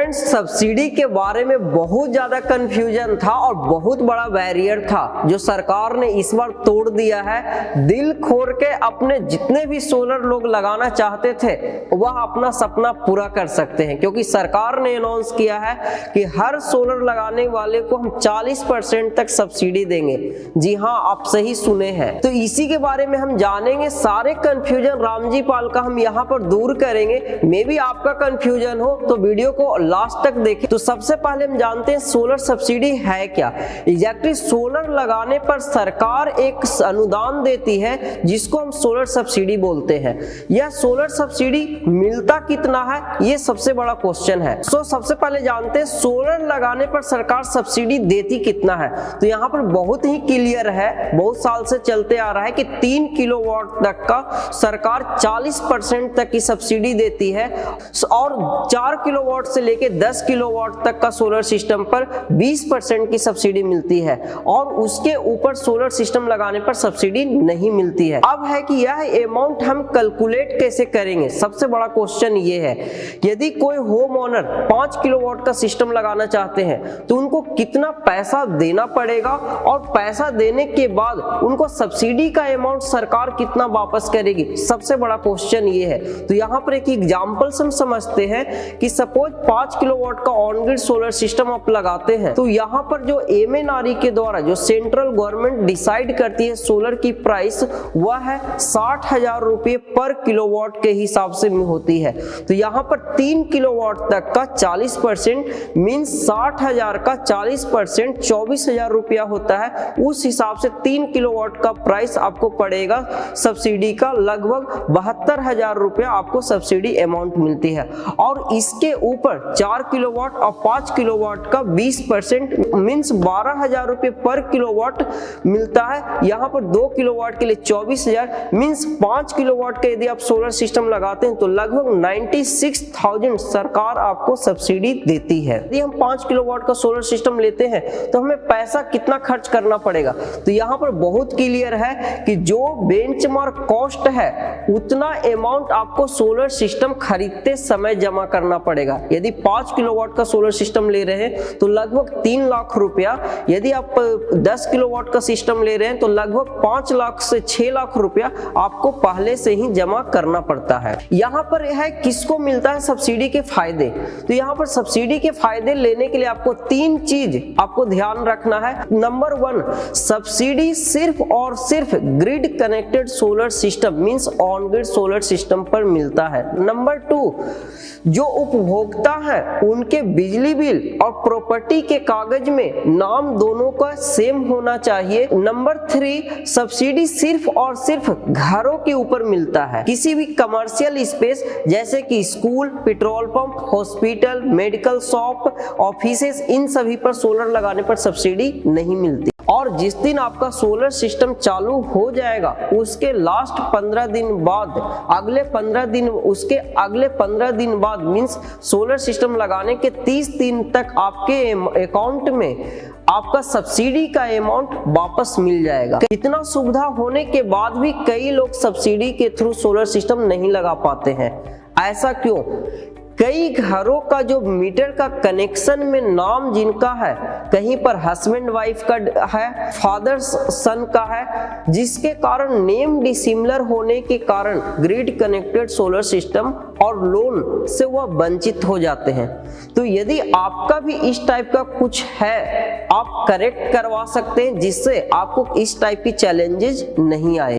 Friends, subsidy के बारे में बहुत ज्यादा कंफ्यूजन था और बहुत बड़ा बैरियर था जो सरकार ने इस बार तोड़ दिया है। दिल खोल के अपने जितने भी सोलर लोग लगाना चाहते थे वह अपना सपना पूरा कर सकते हैं, क्योंकि सरकार ने अनाउंस किया है कि हर सोलर लगाने वाले को हम 40% तक सब्सिडी देंगे। जी हाँ, आप सही सुने हैं। तो इसी के बारे में हम जानेंगे, सारे कंफ्यूजन रामजी पाल का हम यहाँ पर दूर करेंगे। मे भी आपका कंफ्यूजन हो तो वीडियो को लास्ट तक देखें। तो सबसे पहले हम जानते हैं सोलर सब्सिडी है क्या। एग्जैक्टली सोलर लगाने पर सरकार एक अनुदान देती है जिसको हम सोलर सब्सिडी बोलते हैं। यह सोलर सब्सिडी मिलता कितना है, ये सबसे बड़ा क्वेश्चन है। सो सबसे पहले जानते हैं सोलर लगाने पर सरकार सब्सिडी देती कितना है। तो यहाँ पर बहुत ही क्लियर है, बहुत साल से चलते आ रहा है कि 3 किलोवाट तक का सरकार 40% तक की सब्सिडी देती है और 4 किलोवाट से लेके 10 किलोवाट तक का सोलर सिस्टम पर 20% की सब्सिडी मिलती है और उसके ऊपर सोलर सिस्टम लगाने पर सब्सिडी नहीं मिलती है। अब है कि यह अमाउंट हम कैलकुलेट कैसे करेंगे। सबसे बड़ा क्वेश्चन ये है, यदि कोई होम ओनर 5 किलोवाट का सिस्टम लगाना चाहते हैं तो उनको कितना पैसा देना पड़ेगा और पैसा देने के बाद उनको सब्सिडी का अमाउंट सरकार कितना वापस करेगी। सबसे बड़ा क्वेश्चन ये है। तो यहाँ पर एक एग्जांपल से हम समझते हैं कि सपोज 5 किलोवाट का ऑन ग्रिड सोलर सिस्टम आप लगाते हैं तो यहाँ पर जो MNRE के द्वारा जो सेंट्रल गवर्नमेंट डिसाइड करती है सोलर की प्राइस, वह है 60,000 रुपये पर किलोवाट के हिसाब से होती है। तो यहाँ पर 3 किलोवाट तक का 40% मीन्स 60,000 का 40% 24,000 रुपया होता है। उस हिसाब से 3 किलोवाट का प्राइस आपको पड़ेगा सब्सिडी का लगभग 72,000 रुपया आपको सब्सिडी अमाउंट मिलती है। और इसके ऊपर 4 किलोवाट और 5 किलोवाट का 20% मीन्स 12,000 रुपये पर किलोवाट मिलता है। यहाँ पर 2 किलोवाट के लिए 24,000 मीन्स 5 किलोवाट के यदि आप सोलर सिस्टम लगाते हैं तो लगभग 96,000 सरकार आपको सब्सिडी देती है। यदि हम 5 किलोवाट का सोलर सिस्टम लेते हैं तो हमें पैसा कितना खर्च करना पड़ेगा। तो यहाँ पर बहुत क्लियर है कि जो बेंचमार्क कॉस्ट है उतना अमाउंट आपको सोलर सिस्टम खरीदते समय जमा करना पड़ेगा। यदि 5 किलोवाट का सोलर सिस्टम ले रहे हैं तो लगभग 3 लाख रुपया, यदि आप 10 किलोवाट का सिस्टम ले रहे हैं तो लगभग 5 लाख से 6 लाख रुपया आपको पहले से ही जमा करना पड़ता है। यहाँ पर है किसको मिलता है सब्सिडी के फायदे। तो यहाँ पर सब्सिडी के फायदे लेने के लिए आपको 3 चीज आपको ध्यान रखना है। नंबर 1, सब्सिडी सिर्फ और सिर्फ grid connected solar system means on grid solar system पर मिलता है। नंबर 2, जो उपभोक्ता है उनके बिजली बिल और प्रॉपर्टी के कागज में नाम दोनों का सेम होना चाहिए। नंबर 3, सब्सिडी सिर्फ और सिर्फ घरों के ऊपर मिलता है। किसी भी कमर्शियल स्पेस जैसे कि school, petrol pump, hospital, medical shop, offices, इन सभी पर सोलर लगाने पर सब्सिडी नहीं मिलती। और जिस दिन आपका सोलर सिस्टम चालू हो जाएगा उसके लास्ट 15 दिन बाद, अगले 15 दिन बाद मींस सोलर सिस्टम लगाने के 30 दिन तक आपके अकाउंट में आपका सब्सिडी का अमाउंट वापस मिल जाएगा। इतना सुविधा होने के बाद भी कई लोग सब्सिडी के थ्रू सोलर सिस्टम नहीं लगा पाते हैं। ऐसा क्यों? कई घरों का जो मीटर का कनेक्शन में नाम जिनका है, कहीं पर हस्बैंड वाइफ का है, फादर सन का है, जिसके कारण नेम डिसिमिलर होने के कारण ग्रिड कनेक्टेड सोलर सिस्टम और लोन से वह वंचित हो जाते हैं। तो यदि आपका भी इस टाइप का कुछ है, आप करेक्ट करवा सकते हैं जिससे आपको इस टाइप की चैलेंजेस नहीं आए।